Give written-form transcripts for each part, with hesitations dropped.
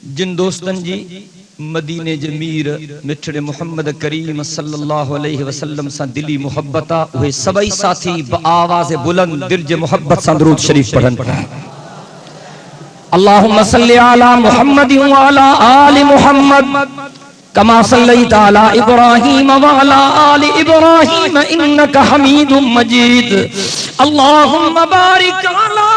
जिन दोस्तन जी मदीने जमीर मिठड़े मोहम्मद करीम सल्लल्लाहु अलैहि वसल्लम सा दिली मोहब्बता वे सबई साथी आवाज़ बुलंद दिल मोहब्बत सा दुरूद शरीफ पढ़न। अल्लाहुम्मा सल्लि अला मुहम्मद व अला आलि मुहम्मद कमा सल्लैता अला इब्राहीम व अला आलि इब्राहीम इन्नका हमीदुम मजीद। अल्लाहुम्मा बारिक अला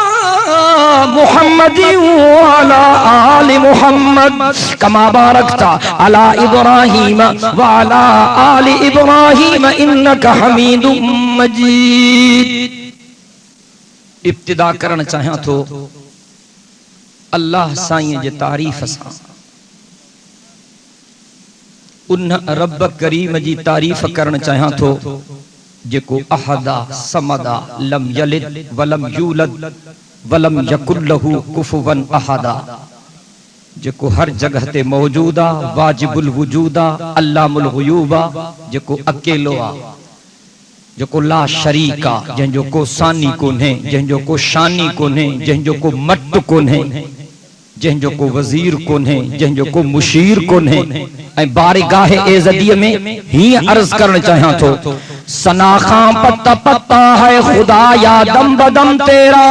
मुहम्मद व अला आलि मुहम्मद कमा बारकता अला इब्राहीम व अला आलि इब्राहीम इन्नका हमीदुम मजीद। इब्तिदा करण चाहिया तो अल्लाह साईं जे तारीफ सां, उन रब करीम जी तारीफ करण चाहिया तो जेको अहदा समदा लम यलिद वलम यूलद वलम यकुल लहू कुफुवन अहदा, जेको हर जगह ते मौजूदा वाजिबुल वजूदा अल्लामुल गुयूबा, जेको अकेलो आ, जेको ला शरीका, जंहिंजो को सानी कोन्हे, जंहिंजो को शानी कोन्हे, जंहिंजो को मट कोन्हे, जंहिंजो को वजीर कोन्हे, जंहिंजो को मुशीर कोन्हे। ऐं बारगाह एज़दीअ में ही अर्ज करण चाहिया तो सनाखा पत्ता पत्ता है खुदा या दम बदम तेरा।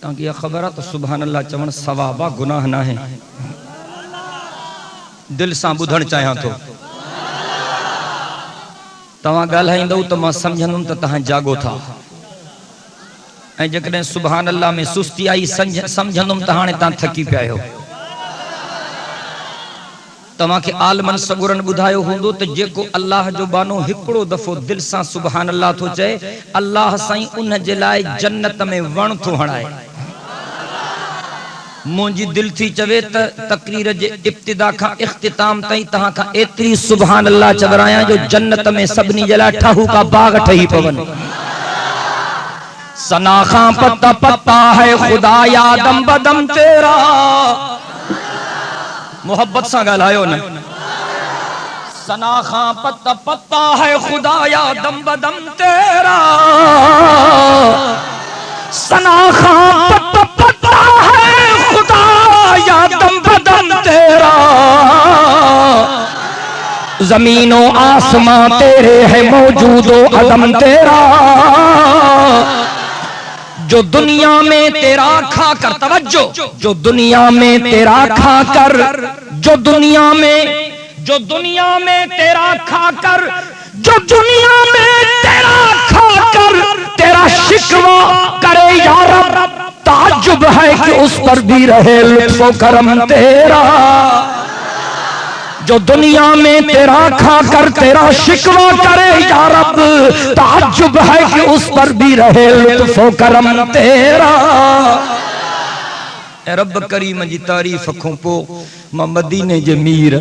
ताकि यह खबर है तो सुभान अल्लाह चवण सवाबा गुनाह ना है। दिल सां बुधण चाहिया तो तव्हां ॻाल्हाईंदव त मां सम्झंदुमि त तव्हां जागो था, ऐं जेकॾहिं सुभान अल्लाह में सुस्ती आई सम्झंदुमि त हाणे तव्हां थकी पिया आहियो। तव्हांखे आलमन सगुरन ॿुधायो हूंदो त जेको अल्लाह जो बानो हिकिड़ो दफ़ो दिल सां सुभान अल्लाह थो चए, अल्लाह साईं उन जे लाइ जन्नत में वण थो हणाए। मुंहिंजी दिल थी चवे त तकरीर जे इब्तिदा खां इख्तिताम ताईं तव्हां खां एतिरी सुभान अल्लाह चवरायां जो जन्नत में सभिनी जे लाइ ठहू का बाग ठही पवनि। सनाखा पत्ता पत्ता है खुदा या दम बदम तेरा। मोहब्बत सा ॻाल्हायो न। सनाखा पत्ता पत्ता है खुदा या दम बदम तेरा। सनाखा पत्ता पत्ता है खुदा या दम बदम तेरा। जमीनों आसमां तेरे है मौजूदो अदम तेरा। जो दुनिया में तेरा खाकर तवज्जो, जो दुनिया में तेरा खाकर, जो दुनिया में तेरा खाकर, जो दुनिया में तेरा खाकर तेरा शिकवा करे या रब, ताज्जुब है कि उस पर भी रहे लुत्फ़ो करम तेरा। जो दुनिया में तेरा खाकर तेरा शिकवा करे या रब, ताज्जुब है कि उस पर भी रहे लुत्फ़ो करम तेरा। रब करीम जी तारीफ खां पोइ मां मदीने जे मीर,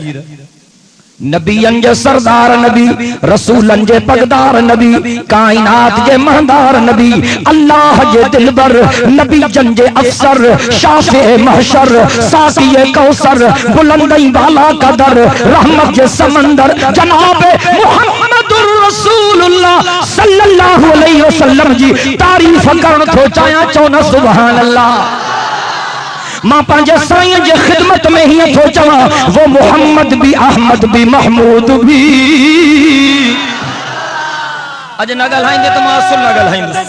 नबियन जे सरदार नबी, रसूलन जे पगदार नबी, कायनात जे महदार नबी, अल्लाह जे दिलबर नबी जन जे अफसर, शाफे महशर, साक़िए कौसर, बुलंदई वाला कदर, रहमत जे समंदर, जनाब मुहम्मदुर रसूलुल्लाह सल्लल्लाहु अलैहि वसल्लम जी तारीफ करण थो चाहियां। चो न सुभान अल्लाह। मां पंहिंजे साईं जे खिदमत में ही थो चवां, वो मोहम्मद भी अहमद भी महमूद भी। अज न ॻाल्हाईंदे त मां असुल न ॻाल्हाईंदुसि।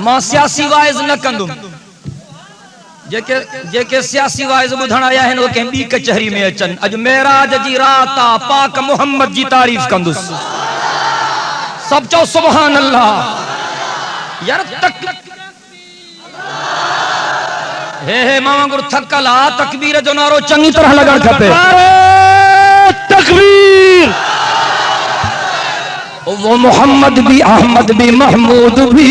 मां सियासी वाइज़ न कंदुमि। जेके सियासी वाइज़ ॿुधण आया आहिनि उहे कंहिं ॿी कचहरी में अचनि। अॼु मेराज जी रात आ, पाक मोहम्मद जी तारीफ़ कंदुसि। सब चओ सुभान अल्लाह। यार हे मां गुरु थकल आ, तकबीर जो नारो चंगी तरह लगण खपे। तकबीर। वो मोहम्मद भी अहमद भी महमूद भी।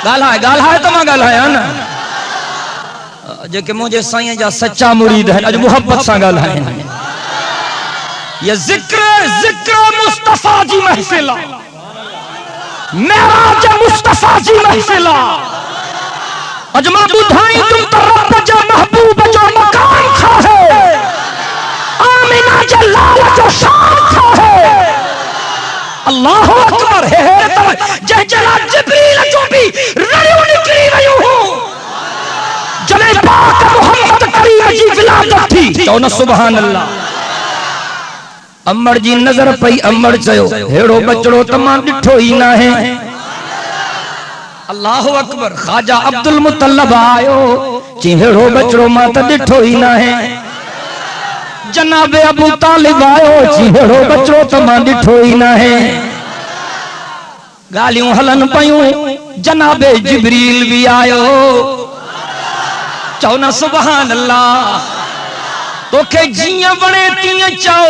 ॻाल्हाए त मां ॻाल्हायां न। जेके मुंहिंजे साईं जा सच्चा मुरीद आहिनि अॼु मोहब्बत सां ॻाल्हाइनि। ये ज़िक्र मुस्तफ़ा जी महफ़िल आ, मेराज मुस्तफ़ा जी महफ़िल आ। अज मां ॿुधाई तुम त रब जे महबूब जो मकान छा है, आमिना जे लाल जो शान छा है। अल्लाह अकबर है जय जला जिब्रील जो भी रड़ियों निकली वयूं हूं जले पाक मोहम्मद करीम जी विलादत थी चौना सुभान अल्लाह। अम्मड़ जी नजर पई अम्मड़ चयो हेड़ो बचड़ो तमां ॾिठो ई ना है। अल्लाह अकबर ख्वाजा अब्दुल मुतल्लब आयो चिहेड़ो बचड़ो मां त ॾिठो ई ना है। जनाबे अबू तालिब आयो चिहेड़ो बचड़ो त मां ॾिठो ई ना है। गालियूं हलन पयूं जनाबे जिब्रील भी आयो चौना सुभान अल्लाह। तोखे जीअं वणे तीअं चओ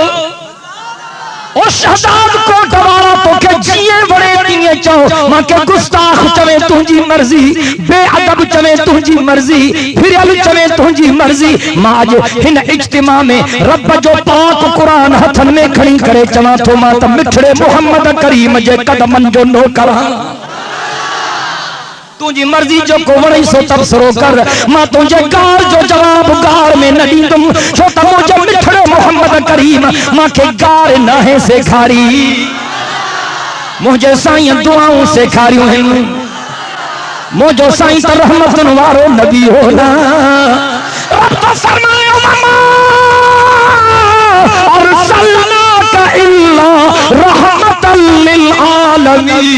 ओ शहजाद कोट वाला तोखे जीअं वणे तीअं चओ मांखे गुस्ताख चवे तुंहिंजी मर्जी बेअदब चवे तुंहिंजी मर्जी फिरियल चवे तुंहिंजी मर्जी। मां अॼु हिन इज्तिमा में रब जो पाक क़ुरान हथन में खणी करे चवां थो मां त मिठड़े मोहम्मद करीम जे कदमनि जो नौकर तुझी मर्जी जो को वणी सो तबसरो कर मां तुझे गार जो जवाब गार में न दींदुम छो त मुझे मिठड़े मोहम्मद करीम मांखे गार न है सेखारी मुझे साईं दुआऊं सेखारियूं हैं मुझो साईं त रहमतन वारो नबी हो ना। रब तो फरमायो ममा अरसलनाका इल्ला रहमतल लिल आलमीन।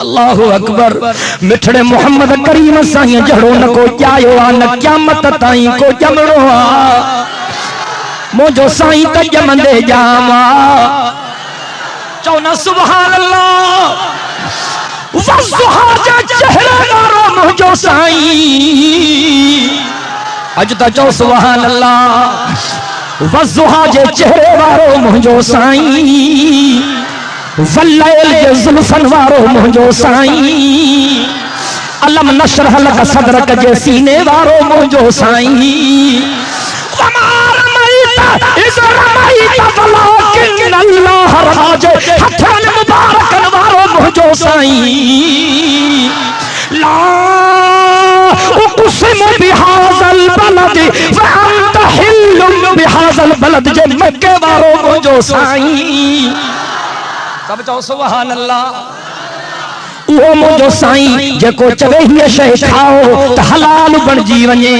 अल्लाहु अकबर मिठड़े मोहम्मद करीम साईं जड़ो न को जायो आ न क़यामत ताईं को जमड़ो आ मुझो साईं त जमंदे जामा चौना सुभान अल्लाह। वज़ुहा जे चेहरे वारो मुझो साईं अज त चौ सुभान अल्लाह। वज़ुहा जे चेहरे वारो मुझो साईं वल्लैल जे ज़ुल्फ़न वारो मुझो साईं अलम नशरह लक सदरक जे सीने वारो मुझो साईं वमार मईता इज़ रमईता वलाकिन अल्लाह रमाजे हथन मुबारकन वारो मुझो साईं ला उक़सिमु बिहाज़ल बलद व अंत हिल्लुम बिहाज़ल बलद जे मक्के वारो मुझो साईं सब चओ सुभान अल्लाह। वो मुझो साईं जेको चवे हीअ शइ खाओ त हलाल बणजी वञे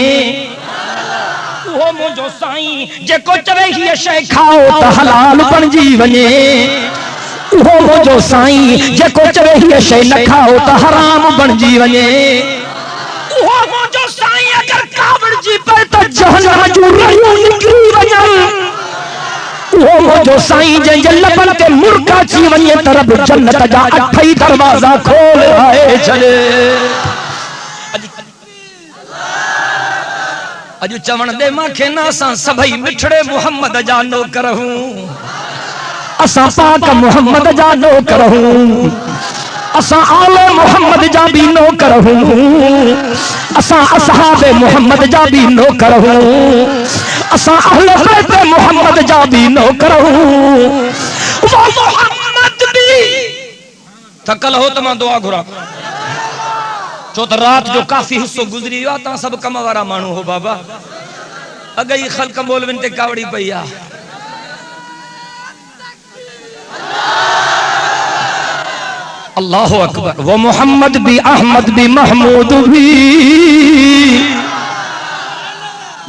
वो मुझो साईं जेको चवे हीअ शइ खाओ त हलाल बणजी वञे वो मुझो साईं जेको चवे हीअ शइ न खाओ त हराम बणजी वञे वो मुझो साईं अगर कावड़जी पए त जहन्नम जूं रहियूं निकिरी वञनि वो मुझो साईं जंहिंजे लबन ते मुर्गा अची वञे त रब जन्नत जा अठई दरवाजा खोल आए छॾे। अॼु चवण दे मांखे न असां सभई मिठड़े मोहम्मद जा नौकर हूं असां पाक मोहम्मद जा नौकर हूं असां आले मोहम्मद जा भी नौकर हूं असां असहाबे मोहम्मद जा भी नौकर हूं असां अहले बैत मोहम्मद जा भी नौकर हूं। वो मोहम्मद भी थकल हो त मां दुआ घुरा छो त रात जो काफी हिस्सो गुजरी वियो ता सब कम वारा माण्हू हो बाबा अगई खल्क मौलविन ते कावड़ी पई आ। अल्लाह अकबर। वो मोहम्मद भी अहमद भी महमूद भी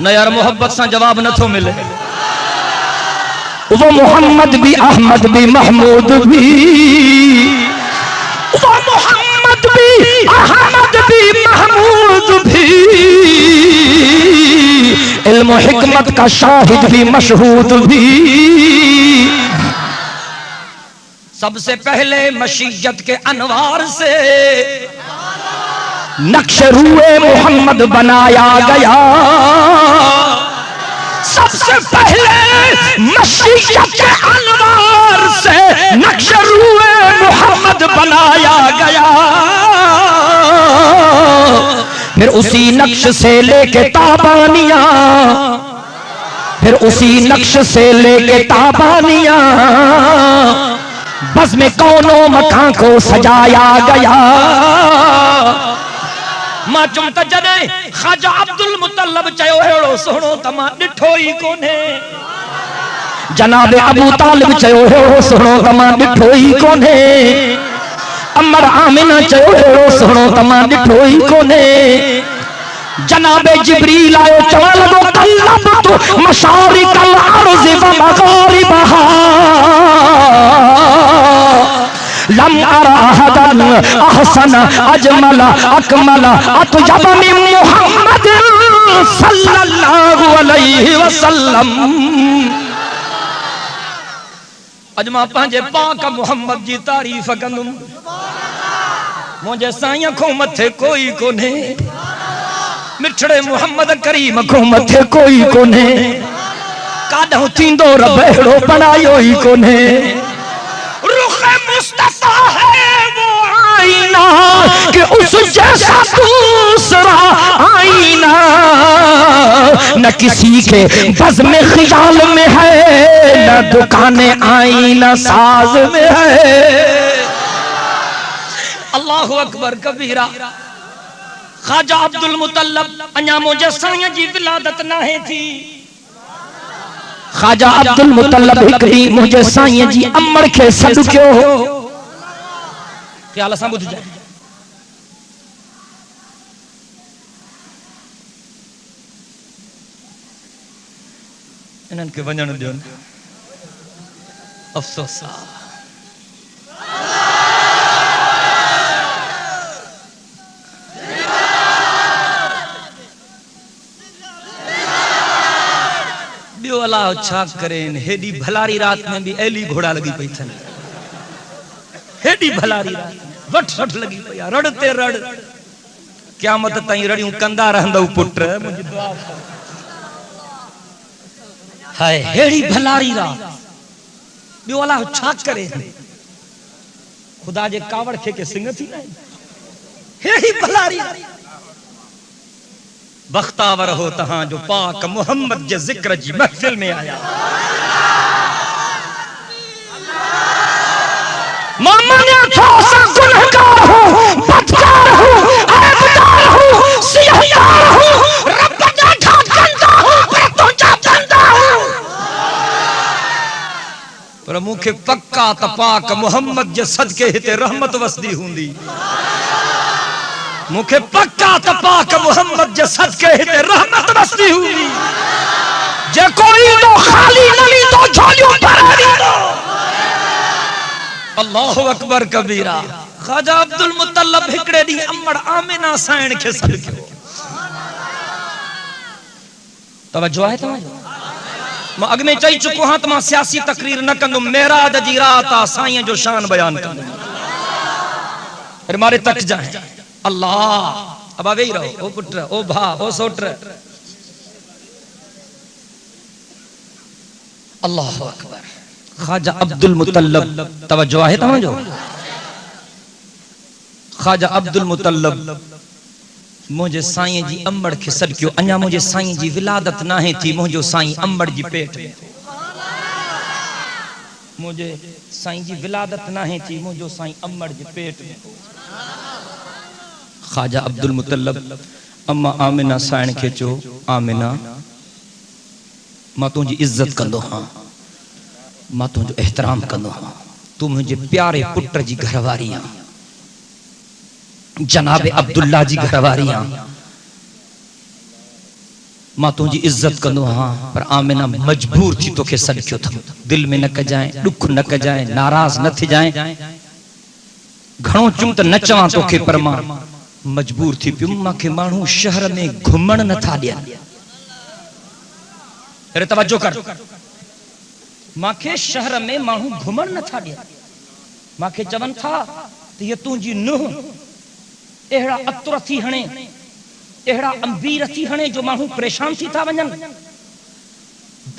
न यार मोहब्बत से जवाब न थो मिले। वो मोहम्मद भी अहमद भी महमूद भी वो मोहम्मद भी अहमद भी महमूद भी इल्म हिकमत का शाहिद भी मशहूद भी। सबसे पहले मशीयत के अनवार से नक्श रूए मोहम्मद बनाया गया सबसे पहले मशीयत के अनवार से नक्श रूए मोहम्मद बनाया गया फिर उसी नक्श से लेके ताबानियां फिर उसी नक्श से लेके ताबानियां बस में कौनो मकान को सजाया गया। मां चुम त जदे ख्वाजा अब्दुल मुतल्लब चयो हेड़ो सोहणो त मां ॾिठो ई कोन्हे जनाब अबू तालिब चयो हेड़ो सुणो तमां ॾिठो ई कोन्हे। अमर आमिना चयो हेड़ो सुणो तमां ॾिठो ई कोन्हे। जनाबे जिब्रील आयो चवण लॻो कल्लबतु मशारिकल अर्ज़ व मग़ारिबहा लम अरा अहदन अहसन अजमल अकमल अतयब मिन मुहम्मद सल्लल्लाहु अलैहि वसल्लम। अज मां पंहिंजे पाक मुहम्मद जी तारीफ़ कंदुमि। मुंहिंजे साईं खां मथे कोई कोन्हे, मिठड़े मुहम्मद करीम को मथे कोई कोने। काॾों थींदो रब अहिड़ो बणायो ई कोने। रुख़ मुस्तफ़ा है वो आईना कि उस जैसा दूसरा आईना न किसी के बज़्म ख़याल में है न दुकाने आईना साज में है। अल्लाहु अकबर कबीरा। ख्वाजा अब्दुल मुतल्लब अञा मुंहिंजे साईं जी विलादत नाहे थी। ख्वाजा अब्दुल मुतल्लब हिकु ॾींहुं मुंहिंजे साईं जी अमड़ खे सॾु कयो हो। ख़्याल सां ॿुधजाए। इन्हनि खे वञण ॾियो। अफ़सोस आहे। अल्लाह छा करें। हेडी भलारी रात में भी एली घोड़ा लगी पई थन। हेडी भलारी रात वट सठ लगी पई रड़ते रड़ क़यामत ताईं रड़ियूं कंदा रहंदो पुट। मुंहिंजी दुआ हाय हेडी भलारी रात। ॿियो अल्लाह छा करे। खुदा जे कावड़ खे के सिंग थी न। हेडी भलारी बख्तावर हो तहां जो पाक मुहम्मद जे जिक्र जी महफिल में आया। मोमिन छोसा गुनहगार हूं, बदकार हूं, ऐबदार हूं, सियाहदार हूं, रब ॾाढा कंदा हूं पर तुंहिंजा बंदा हूं। पर मूंखे पक्का त पाक मुहम्मद जे सदके हिते रहमत वसदी हूंदी। मुखे पक्का त पाक मुहम्मद जे सदके हिते रहमत वसदी हुई। जे कोई तो खाली नली तो झोलियों भरे ॾींदो। अल्लाहु अकबर कबीरा। ख्वाजा अब्दुल मुतल्लब हिकड़े ॾींहुं अमड़ आमिना साइण खे सॾु कयो। तवज्जो आहे तव्हांजो। मां अॻ में चई चुको हां त मां सियासी तकरीर न कंदुमि। मेराज जी रात आ साईं जो शान बयान कंदुमि। अरे मारे तक जाए अल्लाह। अब वेही रहो। ओ पुत्र, ओ भा, ओ सोटर। अल्लाहु अकबर। ख्वाजा अब्दुल मुतल्लब। तवज्जो आहे तव्हांजो। ख्वाजा अब्दुल मुतल्लब मुंहिंजे साईं जी अमड़ खे सॾु कयो। अञा मुंहिंजे साईं जी विलादत नाहे थी। मुंहिंजो साईं अमड़ जी पेट में। मुंहिंजे साईं जी विलादत नाहे थी। मुंहिंजो साईं अमड़ जी पेट में। ख्वाजा अब्दुल मुतल्लब अम्मा आमिना साइण खे चयो, आमिना मां तुंहिंजी इज्जत कंदो हां, मां तुंहिंजो एहतराम कंदो हां। तू मुंहिंजे प्यारे पुट जी घरवारी आहीं, जनाब अब्दुल्ला जी घरवारी आहीं। मां तुंहिंजी इज्जत कंदो हां। पर आमिना मजबूर थी तोखे सॾु कयो अथमि। दिल में न कजाए, ॾुख न कजाए, नाराज़ न थिजाए। घणो चूं त न चवां तोखे, पर मां मजबूर थी पियो। मूंखे माण्हू शहर में घुमण नथा ॾियनि। अरे तवज्जो कर। मूंखे शहर में माण्हू घुमण नथा ॾियनि। मूंखे चवनि था त हीअ तुंहिंजी नुंहुं अहिड़ा अतुर थी हणे, अहिड़ा अंबीर थी हणे जो माण्हू परेशान थी था वञनि।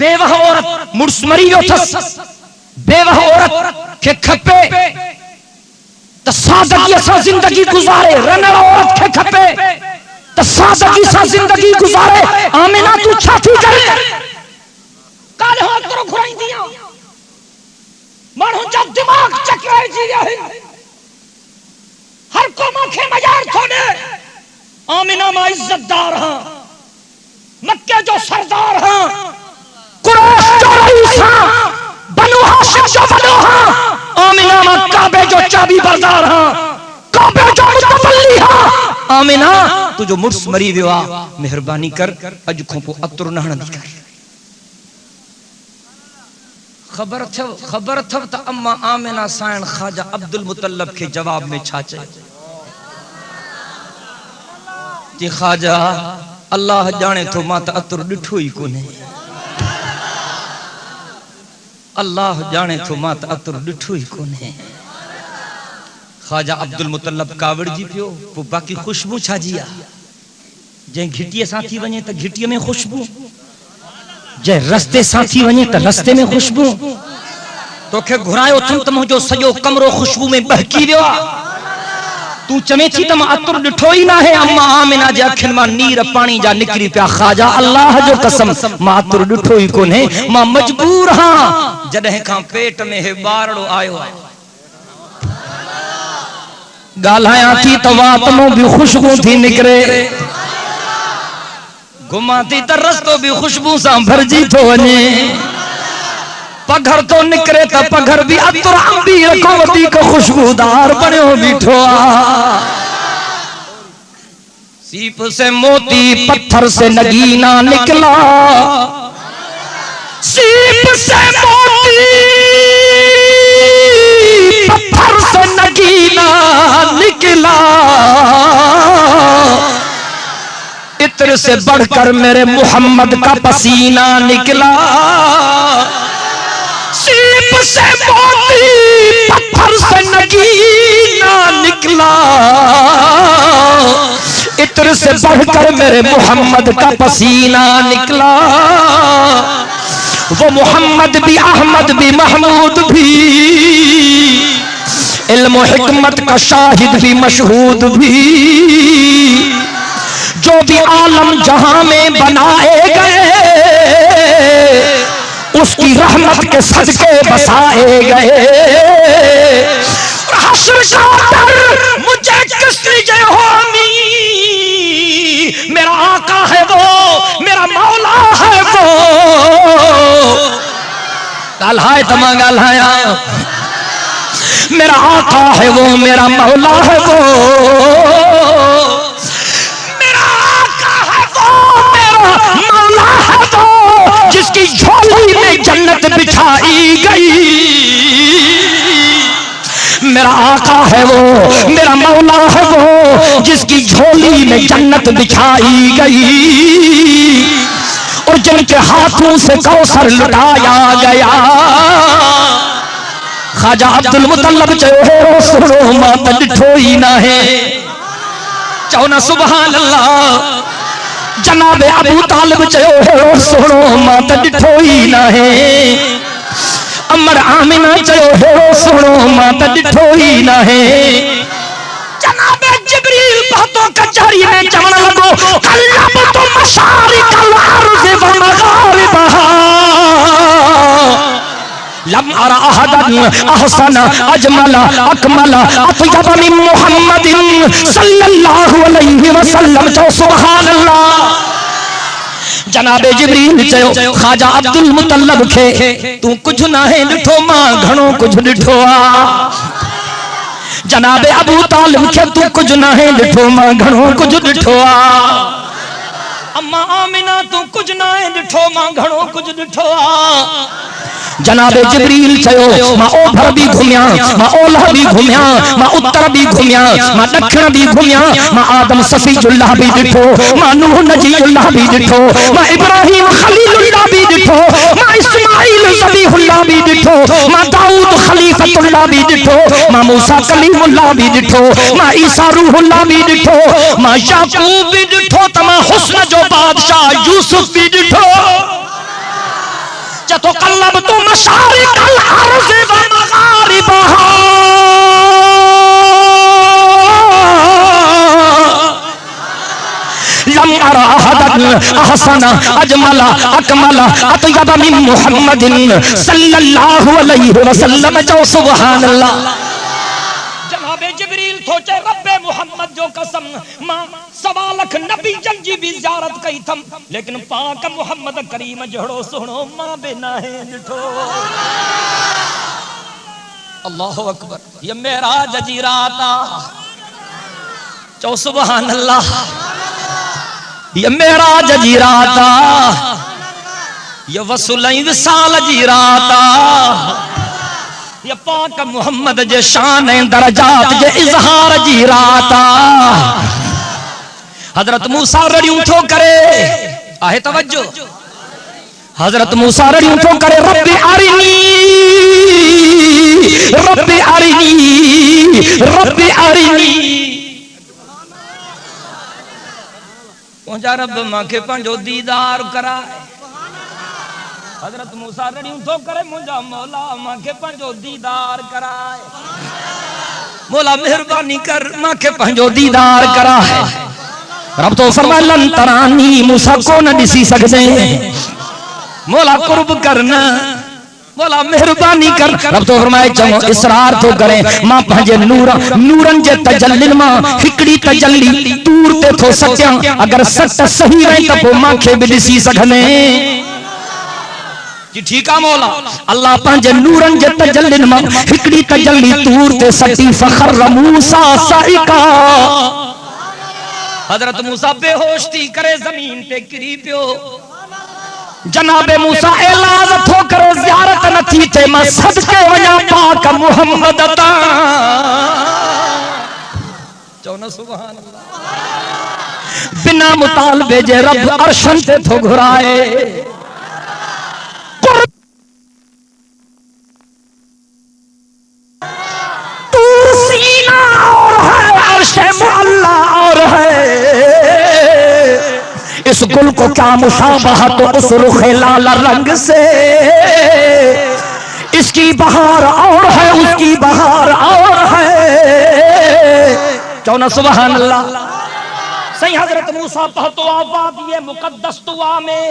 बेवह औरत मुड़ुस मरी वियो अथसि। बेवह औरत खे खपे त सादगी सां जिंदगी गुज़ारे। रनड़ औरत खे खपे त सादगी सां जिंदगी गुज़ारे। आमिना तू छा थी करे? काल्ह अतुर घुराईंदी आ। माण्हू जा दिमाग़ चकराइजी विया आहिनि। हर को मूंखे मज़ार थो ॾे। आमिना मां इज्जतदार हां, मक्के जो सरदार हां, कुरैश जो रईस हां। काबे जो चाबी बरदार हां, काबे जो मुतवल्ली हां। आमिना तू जो मुर्स मरी वियो आ, मेहरबानी कर अज खां पोइ अतुर न हणंदी कर। खबर अथव त अम्मा आमिना साइण ख्वाजा अब्दुल मुतल्लब के जवाब में छा चयो जी ख्वाजा अल्लाह जाने तो मां त अतुर ॾिठो ई कोन्हे, अल्लाह जाने तो मां त अतुर ॾिठो ई कोन्हे। ख्वाजा अब्दुल मुतल्लब कावड़ जी पियो, पोइ बाक़ी खुशबू छाजी आ? जंहिं घिटीअ सां थी वञे त घिटीअ में खुशबू, जंहिं रस्ते सां थी वञे त रस्ते में खुशबू। तोखे घुरायो अथमि त मुंहिंजो सॼो कमरो खुशबू में बहकी वियो आहे। तू चवे थी त मां अतुर ॾिठो ई न आहे। अम्मा आमिना जे अखियुनि मां नीर पाणी जा निकिरी पिया। ख्वाजा अल्लाह जो कसम मां अतुर ॾिठो ई कोन्हे, मां मजबूर हां। जॾहिं खां पेट में हे ॿारड़ो आयो आहे, ॻाल्हायां थी त वात मां बि ख़ुशबू थी निकिरे, घुमां थी त रस्तो बि ख़ुशबू सां भरिजी थो वञे। पघर तो निकिरे त पघर बि अतुर अंबीर खां वधीक खुशबूदार बणियो बीठो आ। सीप से मोती पत्थर से नगीना निकला, सीप से मोती पत्थर से नगीना निकला, इत्र से बढ़कर मेरे मोहम्मद का पसीना निकला। सीप से मोती पत्थर से नगीना निकला, इत्र से बढ़कर मेरे मोहम्मद का पसीना निकला। वो मोहम्मद भी अहमद भी महमूद भी, इल्म हिकमत का शाहिद भी मशहूद भी, जो भी आलम जहां में बनाए गए उसकी रहमत के सदके बसाए गए। हश्र का डर मुझे किसने जय होनी, मेरा आका है वो, मेरा मौला है वो। गाल्हाए तमा गाल्हाया, मेरा आका है वो, मेरा मौला है वो, मेरा आका है वो, मेरा मौला है वो, जिसकी झोली में जन्नत बिछाई गई। मेरा आका है वो, मेरा मौला है वो, जिसकी झोली में जन्नत बिछाई गई और जिनके हाथों से कौसर लुटाया गया। ख्वाजा अब्दुल मुतल्लब चयो सुनो मां त ॾिठो ई न है, चओ न सुभान अल्लाह। जनाब अबू तालिब चयो सुनो मां त ॾिठो ई न है। अमर आमिना चयो सुनो मां त ॾिठो ई न है। जनाब जिब्रील पहुतो कचहरी में चवण लॻो कल्लब तो मशारिकल अर्ज़ व मगारिबहा, लम अरा अहदन अहसन अजमल अकमल अत्यब मिन मुहम्मदिन सल्लल्लाहु अलैहि वसल्लम। चओ सुभान अल्लाह। जनाबे जिब्रील चयो ख्वाजा अब्दुल मुतल्लब खे तू कुछ ना है ॾिठो, मां घणो कुछ ॾिठो आ। जनाबे अबू तालिब खे तू कुछ ना है ॾिठो, मां घणो कुछ ॾिठो आ। अम्मा आमिना तू कुछ ना है ॾिठो, मां घणो कुछ ॾिठो आ। जनाबे जिब्रील चयो मां ओभर भी घुमिया, मां ओलह भी घुमिया, मां उत्तर भी घुमिया, मां ॾखण भी घुमिया, मां आदम सफीजुल्लाह भी ॾिठो, मां नूह नजीउल्लाह भी ॾिठो, मां इब्राहिम खलीलुल्लाह भी ॾिठो, मां इस्माइल ज़बीहुल्लाह भी ॾिठो, मां दाऊद खलीफतुल्लाह भी ॾिठो, मां मूसा कलीमुल्लाह भी ॾिठो, मां ईसा रूहुल्लाह भी ॾिठो, मां याकूब भी ॾिठो, त मां हुस्न जो बादशाह यूसुफ भी ॾिठो। तो कल्लब तो मशारिकल अर्ज़ व मगारिबहा, लम अरा अहदन अहसन अजमल अकमल अत्यब मिन मुहम्मदिन सल्लल्लाहु अलैहि वसल्लम। जो सुभान अल्लाह। जनाबे जिब्रील सोचे रब्बे मोहम्मद जो कसम मां 1.25 लाख नबी जन जी भी ज़ियारत कई थम, लेकिन पाक मोहम्मद करीम जड़ो सुनो मां बि न है ॾिठो। अल्लाह अकबर। ये मेराज जी रात चौ सुभान अल्लाह। ये मेराज जी रात ये वसूलई विसाल जी रात ये पाक मोहम्मद जे शान दरजात जे इजहार जी रात। हजरत मूसा रड़ियूं थो करे आहे तवज्जो। हजरत मूसा रड़ियूं थो करे रब्बी अरिनी रब्बी अरिनी रब्बी अरिनी। मुंहिंजा रब मूंखे पंहिंजो दीदार कराए। हजरत मूसा रड़ियूं थो करे मुंहिंजा मौला मूंखे पंहिंजो दीदार कराए। मौला मेहरबानी कर मूंखे पंहिंजो दीदार कराए। रब तो फरमाए लन तरानी मूसा को न ॾिसी सघिजे। मौला कुर्ब करना मौला मेहरबानी कर। रब तो फरमाए चङो इसरार थो करे मां पंहिंजे नूरन जे तजल्लिन मां हिकड़ी तजल्ली तूर ते थो सटियां। अगर सट सही रही त पोइ मूंखे बि ॾिसी सघंदे। जी ठीक है मौला। अल्लाह पंहिंजे नूरन जे तजल्लिन मां हिकड़ी तजल्ली तूर ते सटी फखर मूसा साइका। हजरत मूसा बेहोश थी करे जमीन पे गिरी पियो। जनाबे मूसा एलाज थो करे ज़ियारत न थी थे मां सदके वञा पाक मोहम्मद ता। चओ न सुभान अल्लाह। बिना मुतालबे जे रब अर्शन ते थो घुराए। और है इस गुल को क्या मुशाबहा तो उस रुखे लाल रंग से। इसकी बहार और है उसकी बहार और है। चौना सुभान अल्लाह। सही हजरत मूसा पहतो आबाद ये मुकद्दस दुआ में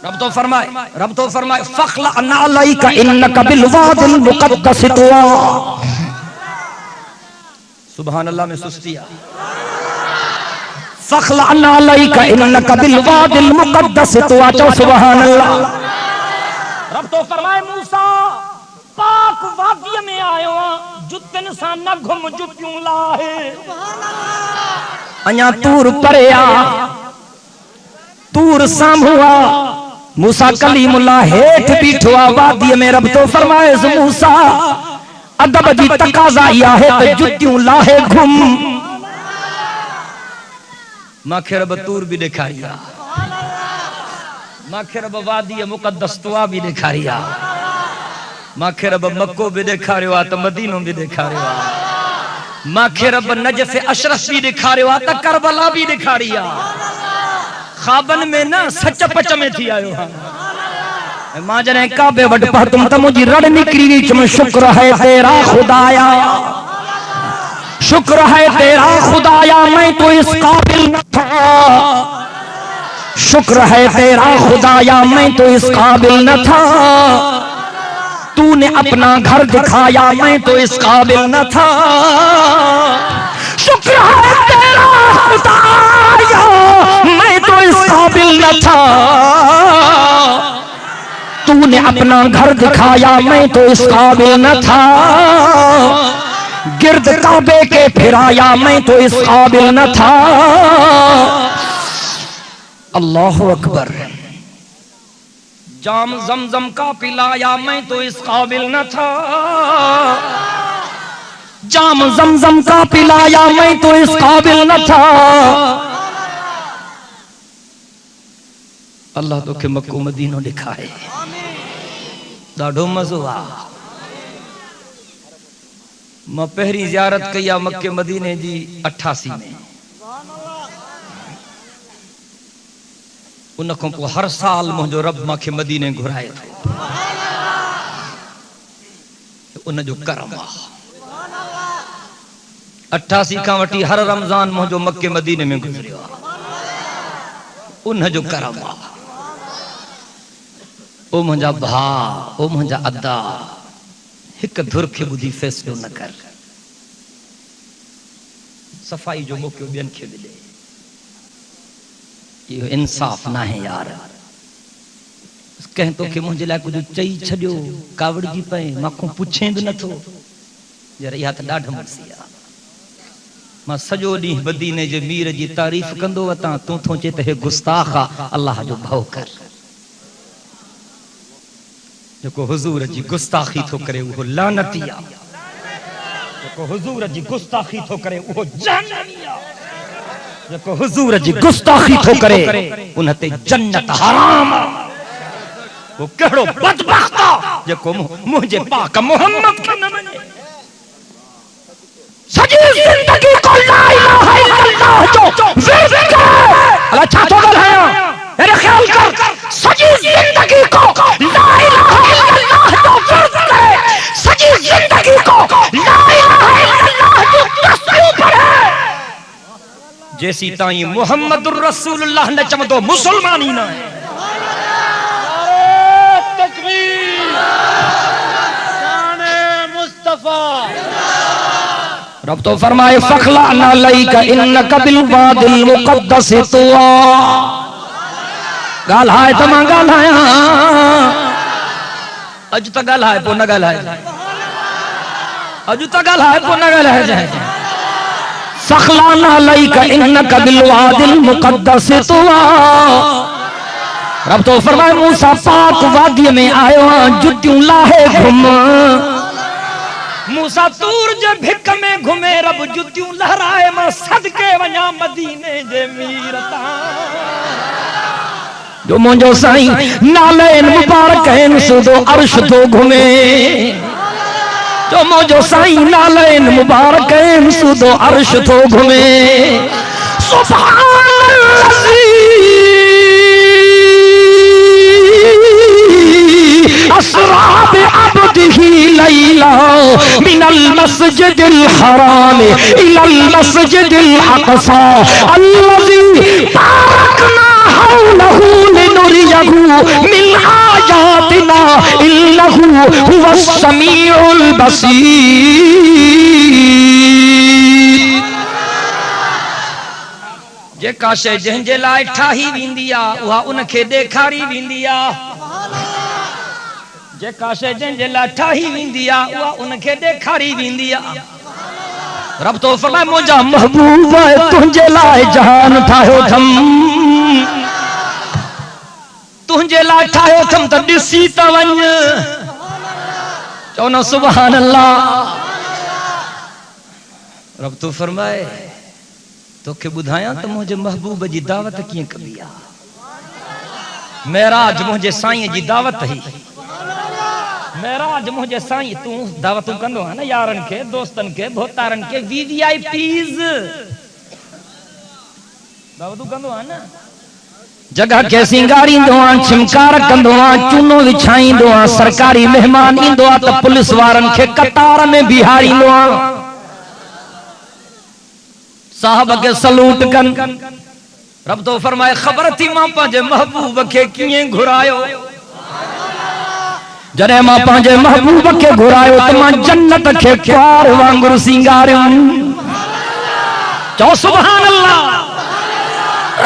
रब तो फरमाए फखला अनालैका इन्नका बिल वादिल मुकद्दस तुआ। सुभान अल्लाह में सुस्तिया। फखला अनालैका इन्नका बिल वादिल मुकद्दस तुआ। चो सुभान अल्लाह। रब तो फरमाए मूसा पाक वादी में आयो जुतन सा न घुम जुतियूं लाहे। अञा तूर परेया तूर साम्हूआ मूसा कलीमुल्लाह हेठ बीठो आ वादी में। रब तो फरमाए मूसा अदब जी तकाजा या है तो जुतियूं लाहे घुम। माखे रब तूर भी दिखारिया माखे रब वादी मुकद्दस तुआ भी दिखारिया माखे रब मक्को भी दिखारियो आ त मदीनो भी दिखारियो आ। माखे रब नजफ अशरफ भी दिखारियो आ त करबला भी दिखारिया। ख्वाबन में ना सच पच में थी आयो हां। मां जने काबे वट पहुतम त मुंहिंजी रड़ निकरी चम शुक्र है तेरा खुदाया शुक्र है तेरा खुदाया मैं तो इस काबिल न था। शुक्र है तेरा खुदाया मैं तो इस काबिल न था। तूने अपना घर दिखाया मैं तो इस काबिल न था। शुक्र है तेरा खुदाया मैं तो इस काबिल न था। तूने अपना घर दिखाया मैं तो इस काबिल न था। गिरद काबे के फिराया मैं तो इस काबिल न था। अल्लाह अकबर। जाम जमजम का पिलाया मैं तो इस काबिल न था। जाम जमजम का पिलाया मैं तो इस काबिल न था। अल्लाह तो के मक्को मदीनो दिखाए ॾाढो मज़ो आ। मां पहिरीं ज़ियारत कई आहे मक्के मदीने जी 88 में। उन खां पोइ हर साल मुंहिंजो रब मूंखे मदीने घुराए थो। उन जो करम आहे। 88 खां वठी हर रमज़ान मुंहिंजो मक्के मदीने में गुज़रियो आहे। उन जो करम आहे। ओ मुंहिंजा भाउ ओ मुंहिंजा अदा हिकु धुर खे ॿुधी फ़ैसिलो न कर। सफ़ाई जो मौक़ो ॿियनि खे मिले इहो इंसाफ़ न आहे यार। कह तो के मुझे लाइ कुछ चई छड़ियो कावड़ जी पे माखो पुछे भी नथो जरा या त ॾाढो मर्सी आ मां सॼो ॾींहुं बदीने जे मीर जी तारीफ़ कंदो वतां तूं थो चे त हे गुस्ताख आ अल्लाह जो भउ कर जेको हुजूर जी गुस्ताखी थो करे उहो लानती आ जेको हुजूर जी गुस्ताखी थो करे उहो जहन्नमी आ जेको हुजूर जी गुस्ताखी थो करे उन ते जन्नत हराम आ वो कहिड़ो बदबख्त आ जेको मुंहिंजे पाक मोहम्मद खे न मञे सॼी ज़िंदगी को ला इलाहा इल्लल्लाह जो विर्द अल्लाह छा थो ॻाल्हायां मेरे ख्याल कर सॼी ज़िंदगी को ला इलाहा इल्लल्लाह जो विर्द सॼी ज़िंदगी को ला इलाहा इल्लल्लाह जो तस्बीह पढ़े जैसी ताईं मुहम्मदुर रसूलुल्लाह न चवंदो मुसलमान ही न है रब तो फरमाए फखला ना लईका इन्नका बिल वादिल मुक़द्दस तुआ ॻाल्हाए त मां ॻाल्हायां अॼु त ॻाल्हाए पोइ न ॻाल्हाए अॼु त ॻाल्हाए पोइ न ॻाल्हाए जाए फखला ना लईका इन्नका बिल वादिल मुक़द्दस तुआ रब तो फरमाए मूसा पाक वादी में आयो जुतियूं लाहे घुम मूसा तूर जे भिक में घुमे रब जुतियूं लहराए मां सदके वञा मदीने जे मीर तां जो मुंहिंजो साईं नाले मुबारक आहिनि सुदो अर्श तो घुमे जो मुंहिंजो साईं नाले मुबारक आहिनि सुदो अर्श तो घुमे सुभान असरा बिअब्दिही लैला मिनल मस्जिदिल हराम इलल मस्जिदिल अक़सा अल्लज़ी बारकना हौलहु लिनुरियहु मिन आयातिना इन्नहु हुवस समीउल बसीर जेका शइ जंहिंजे लाइ ठाही वेंदी आ उहा उनखे ॾेखारी वेंदी आ जेका शइ जंहिंजे लाइ ठाही वेंदी आ उहा उनखे ॾेखारी वेंदी आ रब तो फरमाए मुंहिंजा महबूब तुंहिंजे लाइ जहान ठाहियो अथम तुंहिंजे लाइ ठाहियो अथम त ॾिसी त वञ चओ न सुभान अल्लाह रब तो फरमाए तोखे ॿुधायां त मुंहिंजे महबूब जी दावत कीअं कबी आ मेराज मुंहिंजे साईं जी दावत ही मेराज मुझे साईं तू दावतू कंदो है ना यारन के दोस्तन के भोतारन के वीवीआईपीज दावतू कंदो है ना जगह के सिंगारींदो आ छिमकार कंदो आ चूनो विछाईंदो आ सरकारी मेहमान ईंदो आ त पुलिस वारन के कतार में बिहारींदो आ साहब के सलूट कन रब तो फरमाए खबर थी मां पंहिंजे महबूब के कीअं घुरायो जॾहिं मां पंहिंजे महबूब खे घुरायो त मां जन्नत खे प्यार वांगुरु सिंगारियुमि चओ सुभान अल्लाह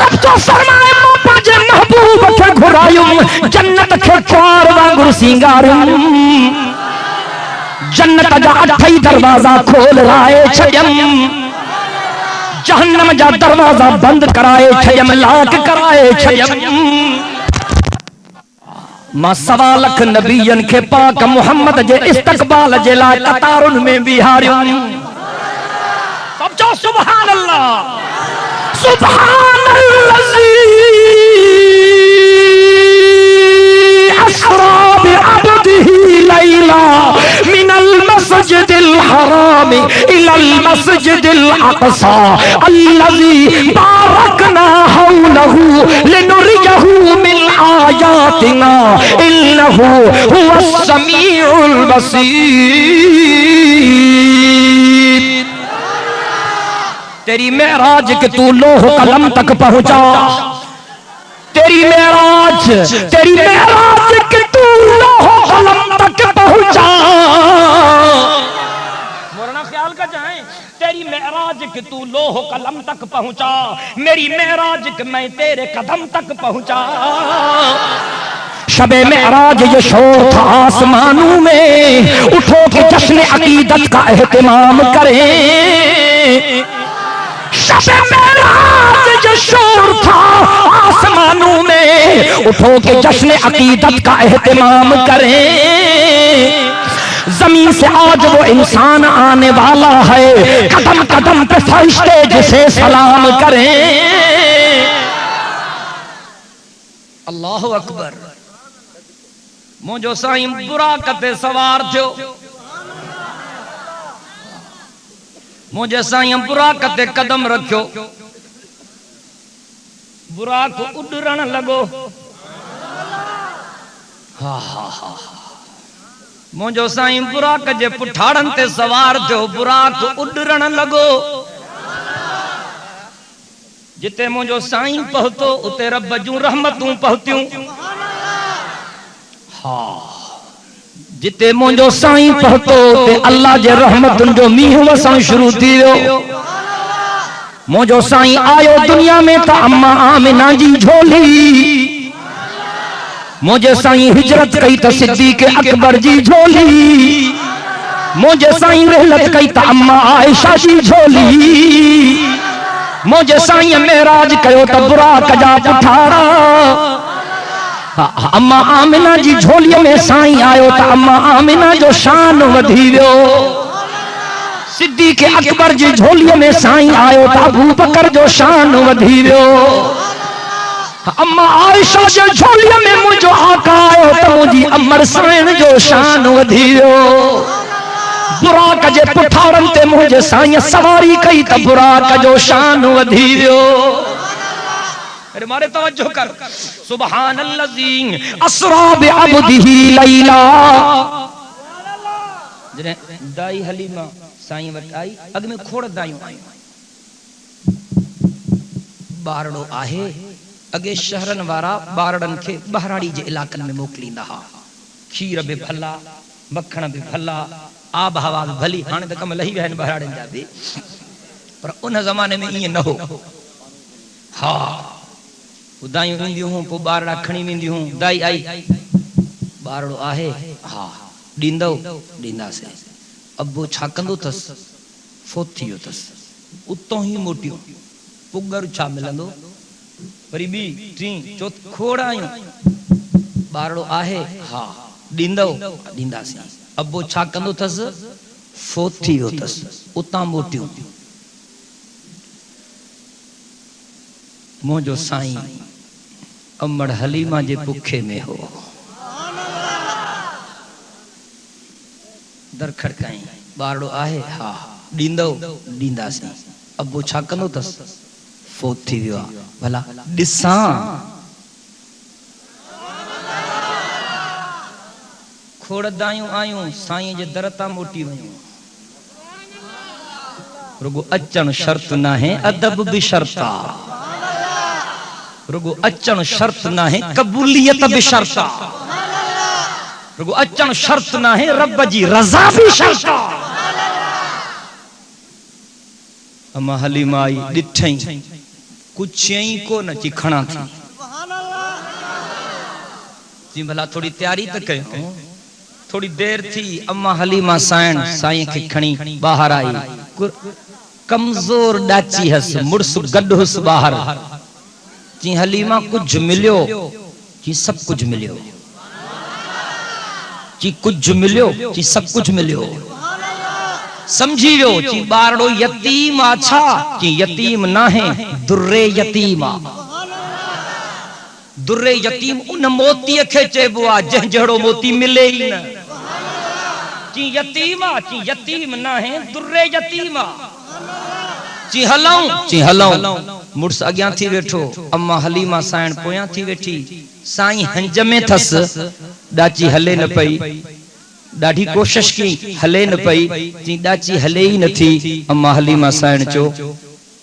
रब तो फरमाए मां पंहिंजे महबूब खे घुरायुमि जन्नत खे प्यार वांगुरु सिंगारियुमि जन्नत जा 8 दरवाजा खोल राए छॾियमि जहन्नम जा दरवाजा बंद कराए छॾियमि लाक कराए छॾियमि मां 1.25 लाख नबियन के पाक मोहम्मद जे इस्तकबाल जे लाइ कतारुन में बिहारियुमि सब चओ सुभान अल्लाह सुभान अल्लज़ी असरा बिअब्दिही लैला मिनल मस्जिदिल हराम इलल मस्जिदिल अक़सा अल्लज़ी बारकना हौलहु लिनुरियहु मिन आयातिना इन्नहु हुवस समीउल बसीर तेरी मेराज के तू लोह कलम तक पहुंचा तेरी मेराज के तू लोह कलम तक पहुंचा मोरना ख्याल का जाए तेरी मेराज के तू लोह कलम तक पहुंचा मेरी मेराज के मैं तेरे कदम तक पहुंचा शबे मेराज ये शोर था आसमानों में, उठो के जश्न अकीदत का एहतमाम करें। शबे मेराज ये शोर था आसमानों में, उठो के जश्न अकीदत का एहतमाम करें। जमीन से आज वो इंसान आने वाला है, कदम कदम पे फरिश्ते जिसे सलाम करें। अल्लाहु अकबर। मुझो साईं बुराक ते सवार थियो, मुझे साईं बुराक ते कदम रखियो, बुराक उड़ण लगो। हा हा हा। मुझो साईं बुराक जे पुठाड़न ते सवार थियो, बुराक उड़ण लगो। जिते मुझो साईं पहुतो उते रब जूं रहमतूं पहुतियूं। हाँ, जिते मुझो साईं पहुतो उते अल्लाह जे रहमतुन जो मींहुं वसण शुरू थी वियो। मुझो साईं आयो दुनिया में त अम्मा आमिना जी झोली, मुझे साईं हिजरत कई त सिद्दीक़ अकबर जी झोली, मुझे साईं रहलत कई त अम्मा आयशा जी झोली, मुझे साईं मेराज कयो त बुराक जा पुठाड़ा। अम्मा आमिना जी झोलीअ में साईं आयो त अम्मा आमिना जो शान वधी वियो। सिद्दीक़ अकबर जी झोलीअ में साईं आयो त अबू बकर जो शान वधी वियो। अम्मा आयशा जे झोलीअ में मुझो आका आयो त मुंहिंजी अमर साईं जो शान वधी वियो। बुराक जे पुठाड़न ते मुझे साईं सवारी कई त बुराक जो शान वधी वियो। अरे मारे तवज्जो कर। सुभानल्लज़ी अस्रा बिअब्दिही लैला। जने दाई हलीमा साईं वट आई, अग में खोड़ दायूं आयूं। बारड़ो आहे, अगे शहरन वारा बारड़न के बहराड़ी जे इलाकन में मोकलींदा हा। खीर भी भला, मखण भी भला, आब हवा भी भली। हाणे त कम लही विया आहिनि बहराड़न जा भी, पर उन ज़माने में ईअं न हो। हा, दायूं ईंदियूं हुयूं, पोइ ॿारड़ा खणी वेंदियूं हुयूं। दाई आई, ॿारड़ो आहे, हा ॾींदव, ॾींदासीं। अबो छा कंदो अथसि, फोत थी वियो अथसि, उतो ई मोटियो। पुगर छा मिलंदो, वरी ॿी टी चौथ खोड़ आयूं। ॿारड़ो आहे, हा ॾींदव, ॾींदासीं। अबो छा कंदो अथसि, फोत थी वियो अथसि, उतां मोटियूं। मुंहिंजो साईं अमड़ हलीमा जे पुखे में हो। दर खड़काई, ॿारड़ो आहे, हा ॾींदव, ॾींदासीं। अबो छा कंदो अथसि, फोत थी वियो आहे। भला ॾिसां, खोड़ दायूं आयूं, साईं जे दर तां मोटी वयूं। रुगो अचण शर्त न है, अदब भी शर्त आ। रुगो अचण शर्त न है, कबूलियत भी शर्त आ। रुगो अचण शर्त न है, रब जी रज़ा भी शर्त आ। अम्मा हलीमा आई, ॾिठई, कुछ चई को न, ची खणा थी। जी भला थोड़ी तैयारी त कयो। थोड़ी देर थी, अम्मा हलीमा साईं खे खणी बाहर आई। कमजोर डाची हस, मुड़स गड हुस बाहर। जी हलीमा कुछ मिलियो, जी सब कुछ मिलियो, जी कुछ मिलियो, जी सब कुछ मिलियो। समझी वियो, जी ॿारड़ो यतीम आ छा, जी यतीम ना है, दुर्रे यतीम आ। दुर्रे यतीम उन मोतीअ खे चइबो आ जंहिं जहिड़ो मोती मिले ई न। जी यतीम आ, जी यतीम ना है, दुर्रे यतीम आ। जी हलऊं, जी हलऊं। मुड़स अॻियां थी वेठो, अम्मा हलीमा साइण पोयां थी वेठी। साईं हंज में थस, ॾाची हले न पई। ॾाढी कोशिश की, हले न पई। जी ॾाची हले ई नथी। अम्मा हलीमा साइण चो,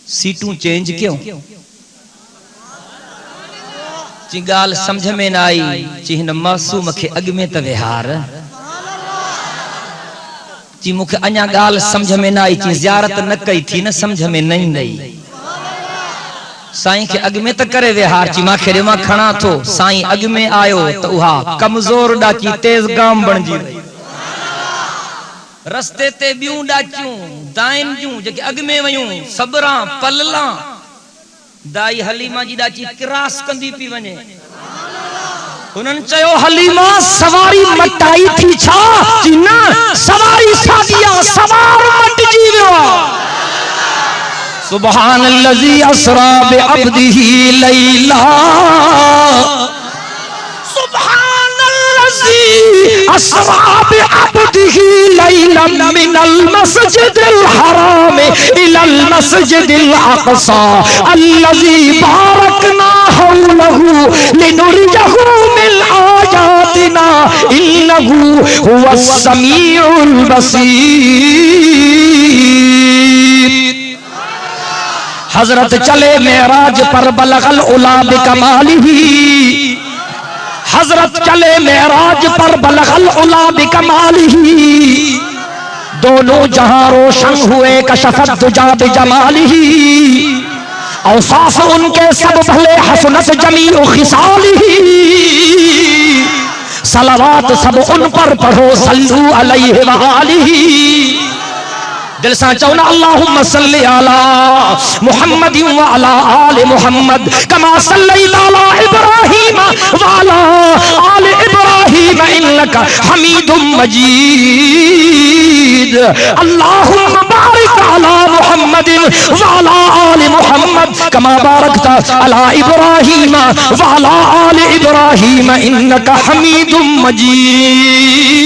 सीटूं चेंज कयो। जी ॻाल्हि समझ में न आई। जी हिन मासूम खे अॻ में त विहार। जी मूंखे अञा ॻाल्हि समझ में न आई। जी ज़ियारत न कई थी न, समझ में न ईंदई। साईं के अग में त करे विहार ची मां खेरे मां खणा थो साईं अग में आयो तो उहा कमजोर डाची तेज गाम बणजी वई रस्ते ते बियूं डाचियूं दाइन जूं जेके अग में वयूं सबरा पलला दाई हलीमा जी डाची क्रॉस कंदी पी वने उन्हनि चयो हलीमा सवारी मटाई थी छा जी न सवारी सादिया सवार मटजी वियो सुभानल्लज़ी असरा बि अब्दिही लैला सुभानल्लज़ी असरा बि अब्दिही लैलन मिनल मस्जिदिल हराम इलल मस्जिदिल अक़सा अल्लज़ी बारकना हौलहु लिनुरियहु मिन आयातिना इन्नहु हुवस समीउल बसीर। हजरत चले मेराज पर बलगल उला बिकमालिही हजरत चले मेराज पर बलगल उला बिकमालिही दोनों जहां रोशन हुए कशफत दुजा बिजमालिही औसाफ उनके सब भले हसनत जमील खिसालिही सलावात सब उन पर पढ़ो सल्लू अलैहि व आलिही दिल सा चौना अल्लाहुम्मा सल्ली अला मुहम्मद व अला आले मुहम्मद कमा सल्लैता अला इब्राहीम व अला आले इब्राहीम इन्नका हमीदुम मजीद अल्लाहुम्मा बारिक अला मुहम्मद व अला आले मुहम्मद कमा बारकता अला इब्राहीम व अला आले इब्राहीम इन्नका हमीदुम मजीद।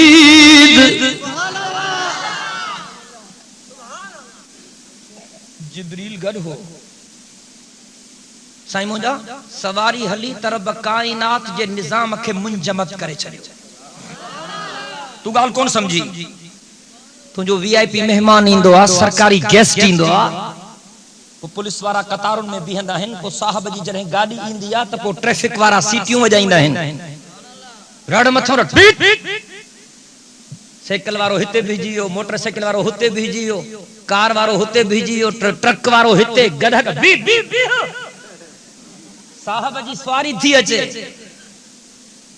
जिब्रील गड हो साईं मुंजा सवारी हली तरब कायनात जे निजाम के मुंजमद करे छड़ियो तू गाल कौन समझी तुझो वीआईपी मेहमान इंदो आ सरकारी गेस्ट इंदो आ वो पुलिस वारा कतारुन में बिहंदा हन को साहब जी जरे गाड़ी इंदी आ त को ट्रैफिक वारा सीटियों वजाइंदा हन रड मथो रट साइकिल वारो हिते भेजियो मोटरसाइकिल वारो हुते भेजियो कार वारो हुते भेजियो ट्रक वारो हिते गधक बी बी बी साहब जी सवारी थी अचे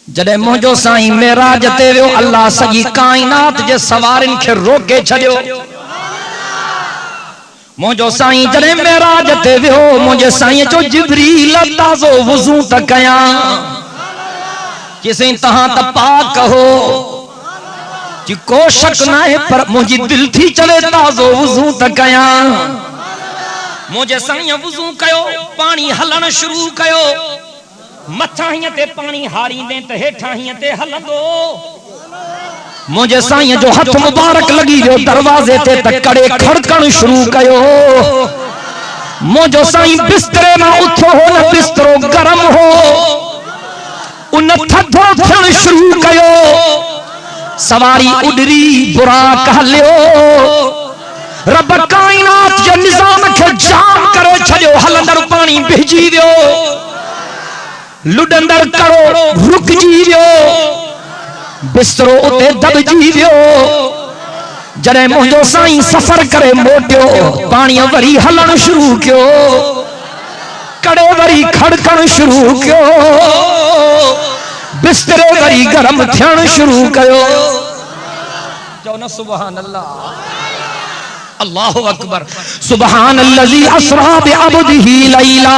जडे मोजो साईं मेराज ते वियो अल्लाह सजी कायनात जे सवारिन खे रोके छडियो मोजो साईं जडे मेराज ते वियो मुझे साईं जो जिब्रील ताज़ो वुज़ू त कया किसे तहां त पाक हो जी को शक ना है पर मुझी दिल थी चले ताज़ो वुज़ू त कया मुझे साईं वुज़ू कयो पानी हलन शुरू कयो मथा हिय ते पानी हारींदे त हेठा हिय ते हलंदो मुझे साईं जो हथ मुबारक लगी वियो दरवाजे ते त कड़े खड़कण शुरू कयो मुझो साईं बिस्तरे मां उथो हो न बिस्तरो गरम हो उन थधो थियण शुरू कयो सवारी उडरी बुराक हलियो रब कायनात जे निजाम के जाम करे छडियो हलंदड़ पानी बहिजी वियो लुडंदड़ करो रुकजी वियो बिस्तरो उते दबजी वियो जडे मुंहिंजो साईं सफर करे मोटियो पानी वरी हलण शुरू कयो कड़े वरी खड़कण शुरू कयो बिस्तरे वरी गरम थियण शुरू कयो चओ न सुभान अल्लाह अल्लाहु अकबर सुभानल्लज़ी असरा बिअब्दिही लैला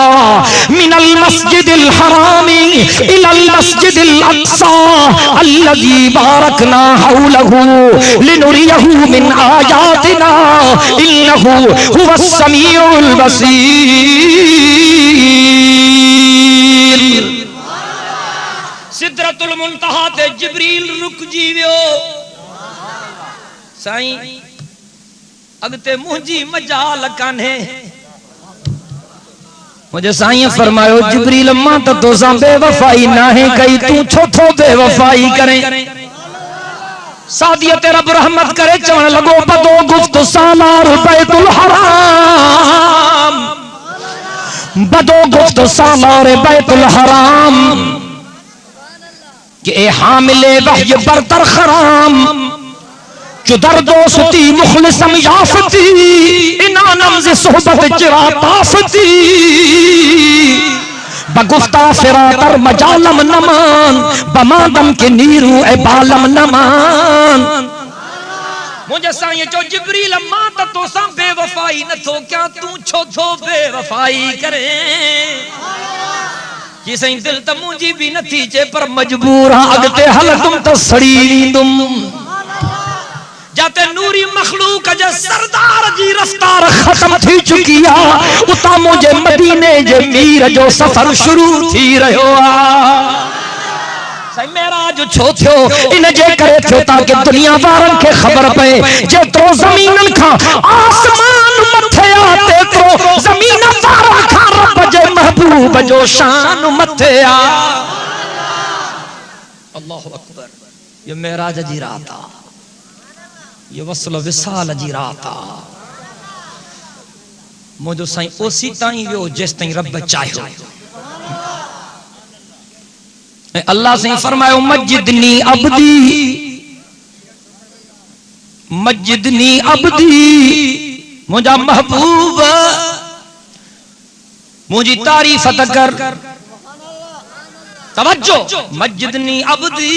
मिनल मस्जिदिल हरामी इलल मस्जिदिल अक़सा अल्लज़ी बारकना हौलहु लिनुरियहु मिन आयातिना इन्नहु हुवस समीउल बसीर। सिदरतुल मुंतहा ते जिब्रील रुक जी वियो साईं अगते मुंहिंजी मजाल कान्हे मुझे साईं फरमायो जिब्रील मां त तोसां बेवफाई नाहे कई तू छो थो बेवफाई करे सादिया ते रब रहमत करे चवण लगो बदो गुफ्त सालार बैतुल हराम बदो गुफ्त सालार बैतुल हराम कि ए हामिले वहय बरतर खराम जो दर दोस्ती मुखलिसम याफती इनानम से सोहबत चिरा ताफती बगुफ्ता फिरातर मजालम नमान बमादम के नीरू ए बालम नमान मुझे साईं जो जिब्रील अम्मा तो सा बेवफाई न थो क्या तू छो थो बेवफाई करे कि साईं दिल त मुंजी भी नथी चे पर मजबूर हां अगते हल तुम तो सड़ी वींदुम जाते नूरी मखलूक जे सरदार जी रफ्तार खत्म थी चुकी आ उता मुझे मदीने जे मीर जो सफर शुरू थी रहो आ साईं मेराज छो थियो इन जे करे थियो ताकि दुनिया वारन के खबर पे जेतरो जमीनन खा आसमान मथे आते तो जमीन वारन खा रब जे महबूब जो शान मथे आ अल्लाहु अकबर ये मेराज जी रात आ ये वसल विसाल जी रात आ मुझो साईं ओसी ताई वियो जेस ताई रब चाहो अल्लाह से फरमायो मस्जिदनी अब्दी मुझा महबूब मुझी तारीफ कर तवज्जो मस्जिदनी अब्दी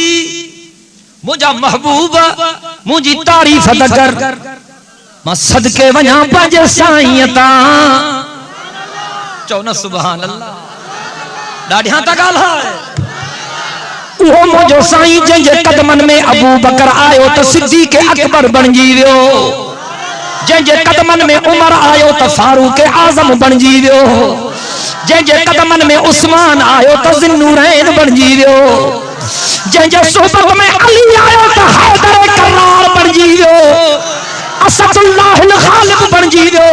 मुझा महबूब मुझी तारीफ कर मां सदके वञा पंहिंजे साईं ता चओ न सुभान अल्लाह ॾाढियां था ॻाल्हाए वो मुझो साईं जंहिंजे कदमनि में अबू बकर आयो तो सिद्दीक़ अकबर बणजी वियो जंहिंजे कदमनि में उमर आयो तो फारूक आज़म बणजी वियो जंहिंजे कदमनि में उस्मान आयो तो ज़िन्नूरैन बणजी वियो जंहिंजे सोबत में अली आयो तो हैदर करार बणजी वियो असदुल्लाहिल गालिब बणजी वियो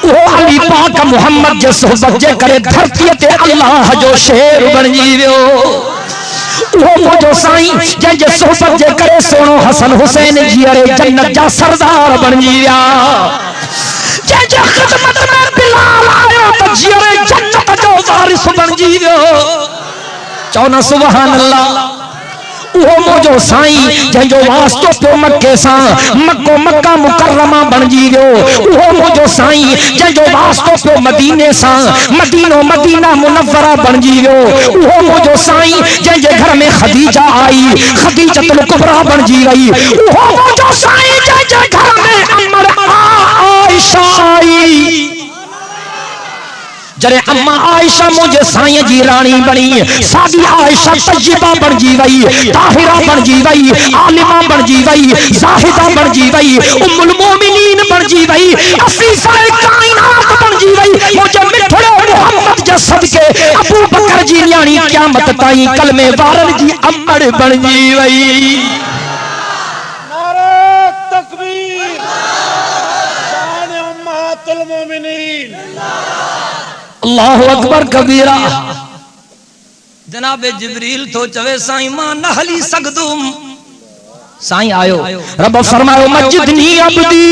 वो अली पाक मोहम्मद जे सोबत जे करे धरती ते अल्लाह जो शेर बणजी वियो वो मुझो साईं जंहिंजे सोबत जे करे सोनो हसन हुसैन जी अरे जन्नत जा सरदार बणजी विया जंहिंजे खिदमत में बिलाल आयो तो जी अरे जन्नत जो वारिस बणजी वियो चओ न सुभान अल्लाह वो मुझो साईं जंहिंजो वास्तो पियो मक्के सां मक्को मक्का मुकर्रमा बणजी वियो वो मुझो साईं जंहिंजो वास्तो पियो मदीने सां मदीनो मदीना मुनव्वरा बणजी वियो वो मुझो साईं जंहिंजे घर में खदीजा आई खदीजतुल कुबरा बणजी वई वो मुझो साईं जंहिंजे घर में अमर आयशा आई जरे अम्मा आयशा मुझे साईं जी रानी बनी सादी आयशा तज्जिबा बणजी वई ताहिरा बणजी वई आलिमा बणजी वई जाहिदा बणजी वई उम्मुल मोमिनीन बणजी वई अफीफा कायनात बणजी वई मुझे मिठड़े मोहम्मद जे सदके अबू बकर जी न्याणी क़यामत ताई कलमे वारन जी अमड़ बणजी वई नारे तकबीर शान उम्मतुल मोमिनीन अल्लाहु अकबर कबीरा जनाब जिब्रील तो चवे साईं मां न हली सकदुम साईं आयो रब फरमायो मस्जिदनी अब्दी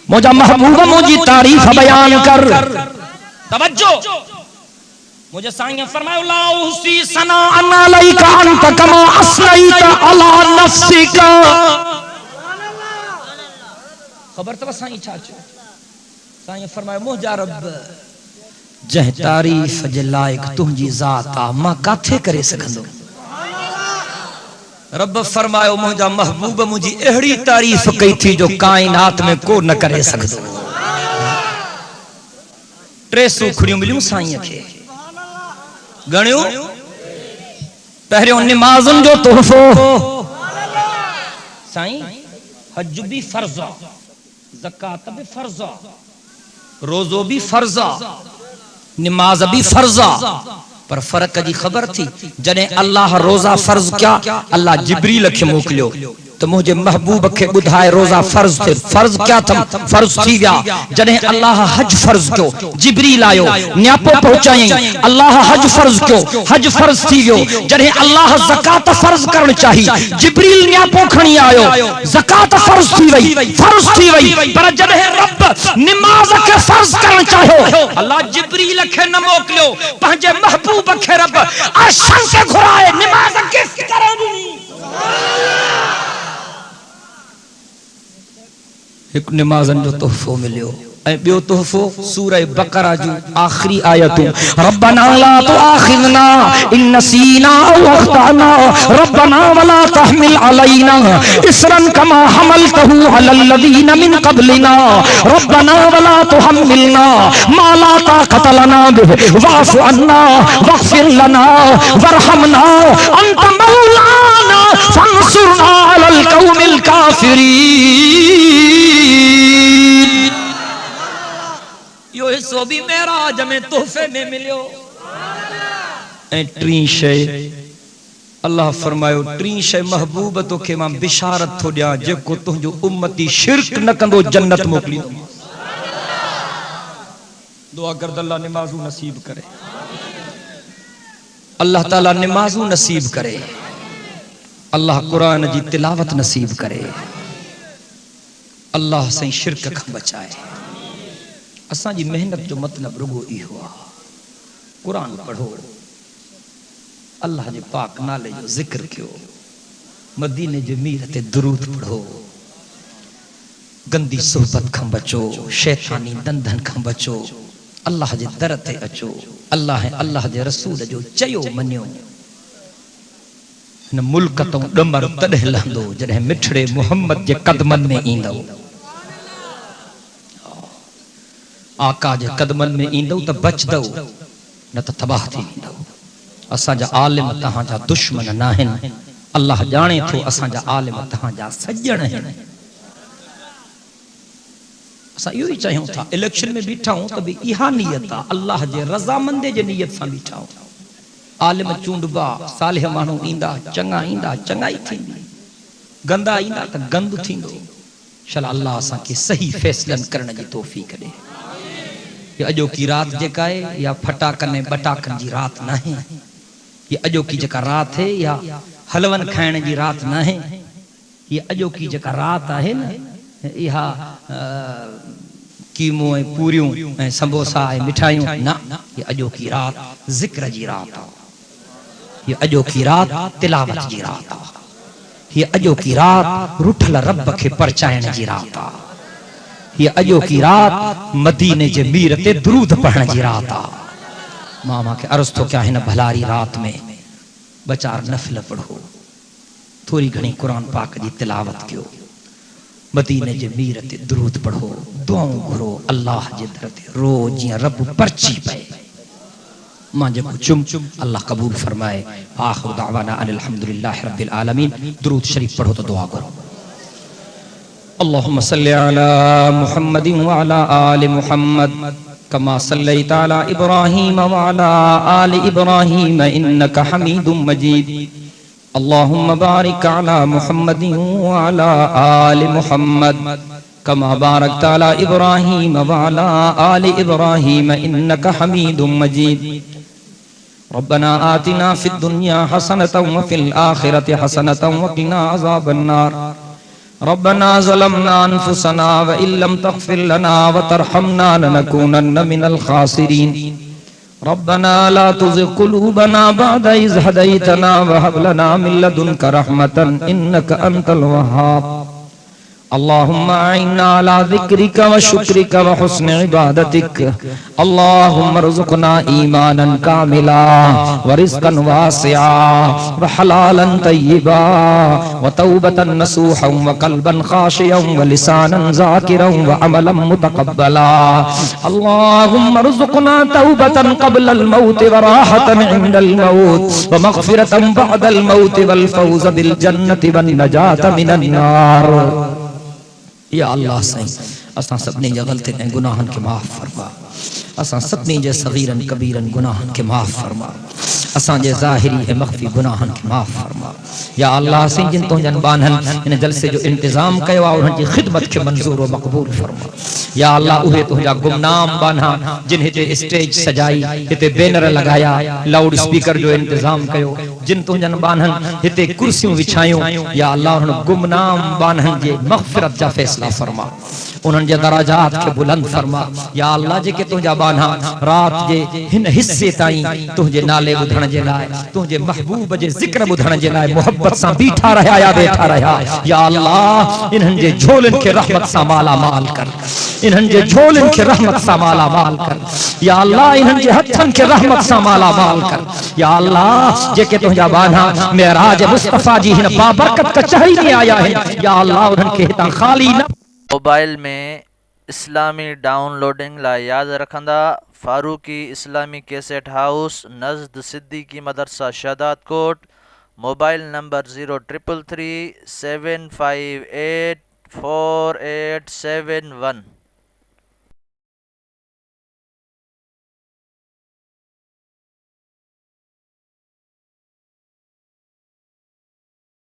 मुझा महबूब मुझी तारीफ बयान कर तवज्जो मुझे साईं फरमायो ला उसी सना अलैका अंत कमा असनैता अला नफ्सिका खबर तब साईं छाचो साईं फरमायो मुझा रब जह तारीफ जे लायक तुंहिंजी ज़ात आ मां काथे करे सघंदो रब फरमायो मुंहिंजा महबूब मुंहिंजी अहिड़ी तारीफ कई थी जो कायनात में को न करे सघंदो टे सूखड़ियूं मिलियूं साईं खे गणियूं पहिरियों निमाज़ुनि जो तोहफ़ो साईं हज भी फर्ज़ आ ज़कात भी फर्ज़ आ रोज़ो भी फर्ज़ आ नमाज भी फर्जा पर फर्क जी खबर थी जने अल्लाह रोजा फर्ज क्या अल्लाह जिब्रील खे मोकलियो तो मुझे महबूब के बुधाए रोजा फर्ज थे फर्ज क्या था फर्ज थी गया जने अल्लाह हज फर्ज क्यों जिब्रील आयो न्यापो पहुंचाई अल्लाह हज फर्ज क्यों हज फर्ज थी गयो जने अल्लाह ज़कात फर्ज करण चाहिए जिब्रील न्यापो खणी आयो ज़कात फर्ज थी वई पर जने रब नमाज के फर्ज करण चाहो अल्लाह जिब्रील के न मोकलियो पंहिंजे महबूब के रब अर्शन के घुराए नमाज के करण एक नमाज़न जो तोहफो मिलियो ऐं ॿियो तोहफो सूरह बकरा जो आखिरी आयतूं रब्बना ला तुआखिज़ना इन नसीना औ अख़्ताना रब्बना वला तहमिल अलैना इसरन कमा हमलतहु अलल लज़ीना मिन क़ब्लिना रब्बना वला तुहम्मिलना मा ला ताक़त लना बिहि वाफ़ु अन्ना वग़फ़िर लना वरहमना अंत मौलाना फंसुरना अलल क़ौमिल काफ़िरीन। यो हिस्सो भी मेराज में तोहफे में मिलियो। ऐं टी शइ अल्लाह फरमायो टी शइ महबूब तोखे मां बिशारत थो ॾियां जेको तुंहिंजो उम्मती शिरक न कंदो जन्नत मोकिलींदो। दुआ कर अल्लाह नमाज़ू नसीब करे, अल्लाह ताला नमाज़ू नसीब करे, अल्लाह कुरान जी तिलावत नसीब करे, अल्लाह से शिरक खां बचाए। असां जी मेहनत जो मतलब रुगो इहो आहे कुरान पढ़ो, अल्लाह जे पाक नाले जो जिक्र कयो, मदीने जे मीर ते दुरूद पढ़ो, गंदी सोहबत खां बचो, शैतानी दंधन खां बचो, अल्लाह जे दर ते अचो, अल्लाह जे रसूल जो चयो मनियो। हिन मुल्क तो डमर तॾहिं लहंदो जॾहिं मिठड़े मुहम्मद जे कदमनि में ईंदो। आका जे कदमनि में ईंदो त बचदो न त तबाह थी वेंदो। असांजा आलिम तहांजा दुश्मन न आहिनि, अल्लाह ॼाणे थो असांजा आलिम तहांजा सॼण आहिनि। असां इहो ई चाहियूं था इलेक्शन में बीठा हूं त बि इहा नियत आहे अल्लाह जे रज़ामंदे जे नियत सां बीठा हूं। आलिम चूंडबा, सालिह माण्हू ईंदा, चङा ईंदा, चङाई थींदी, गंदा ईंदा त गंद थींदो। शला अल्लाह असांखे सही फ़ैसिलनि करण जी तौफ़ीक़ ॾे। ये अॼोकी रात जेका है या फटाकन ऐं बटाकन जी रात न है, ये अॼोकी जेका रात है या हलवन खाइण जी रात न है, ये अॼोकी जेका रात है न इहा कीमो ऐं पूरियूं ऐं संबोसा ऐं मिठाइयूं न, ये अॼोकी रात ज़िक्र जी रात आहे, ये अॼोकी रात तिलावत जी रात आहे, ये अॼोकी रात रुठल रब खे परचाइण जी रात आहे, ये अॼोकी रात मदीने जे मीर ते दुरूद पढ़ण जी रात आहे। मामा के अर्ज़ तो क्या हिन भलारी रात में ॿ चार नफ़िल पढ़ो, थोड़ी घणी कुरान पाक जी तिलावत कयो, मदीने जे मीर ते दुरूद पढ़ो, दुआऊं घुरो अल्लाह जे दर ते रोज़ जीअं रब पर्ची पए। मां जेको चुम अल्लाह कबूल फरमाए। आखिर दावाना अनिल हम्दुलिल्लाहि रब्बिल आलमीन। दुरूद शरीफ पढ़ो तो दुआ करो। अल्लाहुम्मा सल्लि अला मुहम्मद व अला आलि मुहम्मद कमा सल्लैता अला इब्राहीम व अला आलि इब्राहीम इन्नका हमीदुम मजीद। अल्लाहुम्मा बारिक अला मुहम्मद व अला आलि मुहम्मद कमा बारकता अला इब्राहीम व अला आलि इब्राहीम इन्नका हमीदुम मजीद। रब्बना आतिना फिद दुनिया हसनतन व फिल आखिरति हसनतन व क़िना अज़ाबन्नार। रब्बना ज़लमना अनफुसना व इल्लम तग़फिर लना व तरहमना लनकूनन्न मिनल खासिरीन। रब्बना ला तुज़िग़ क़ुलूबना बअद इज़ हदैतना व हब लना मिन लदुनका रहमतन इन्नका अंतल वहाब। अल्लाहुम्मा अइन्ना अला ज़िक्रिका व शुक्रिका व हुस्नि इबादतिक। अल्लाहुम्मा रज़ुक़ना ईमानन कामिला व रिज़्क़न वासिआ व हलालन तय्यिबा व तौबतन नसूहन व क़ल्बन ख़ाशियन व लिसानन ज़ाकिरन व अमलन मुतक़ब्बला। अल्लाहुम्मा रज़ुक़ना तौबतन क़ब्लल मौत व राहतन इंदल मौत व मग़फ़िरतन बअदल मौत वल फ़ौज़ बिल जन्नति वन नजात मिनन नार। या अल्लाह साईं असां सभिनी जा ग़लतियुनि ऐं गुनाहनि खे माफ़ फरमा। असां सभिनी जे सगीरन कबीरन गुनाहनि खे माफ़ फरमा। असांजे ज़ाहिरी ऐं मख़फ़ी गुनाहनि खे माफ़ फरमा। या अल्लाह साईं जिन तुंहिंजनि बाननि हिन जलसे जो इंतज़ाम कयो आहे उन्हनि जी ख़िदमत खे मंज़ूर व मक़बूल फरमा। या अल्लाह उहे तुंहिंजा गुमनाम बाना जिन हिते स्टेज सजाई, हिते बैनर लगाया, लाउड स्पीकर जो इंतज़ाम कयो, जिन तुंहिंजनि बाननि हिते कुर्सियूं विछायूं, या अल्लाह उन्हनि गुमनाम बाननि जे मग़फ़िरत जा फ़ैसिला फरमा, उन्हनि जे दराजात खे बुलंद फरमा। या अल्लाह जेके तुंहिंजा बाना रात जे हिन हिस्से ताईं तुंहिंजे नाले ॿुधण ॿुधण जे लाइ, तुंहिंजे महबूब जे ज़िक्र ॿुधण जे लाइ मोहब्बत सां बीठा रहिया या वेठा रहिया। या अल्लाह इन्हनि जे झोलनि खे रहमत सां माला माल कर, इन्हनि जे झोलनि खे रहमत सां माला माल कर। या अल्लाह इन्हनि जे हथनि खे रहमत सां माला माल कर। या अल्लाह जेके तुंहिंजा बाना मेराज मुस्तफ़ा जी हिन बाबरकत कचहरी में आया आहिनि, या अल्लाह उन्हनि खे हितां ख़ाली न। मोबाइल में इस्लामी डाउनलोडिंग लाइ यादि रखंदा फारूकी इस्लामी कैसेट हाउस नज़द सिद्दीकी मदरसा शहदाद कोट, मोबाइल नंबर 0333 758 4871।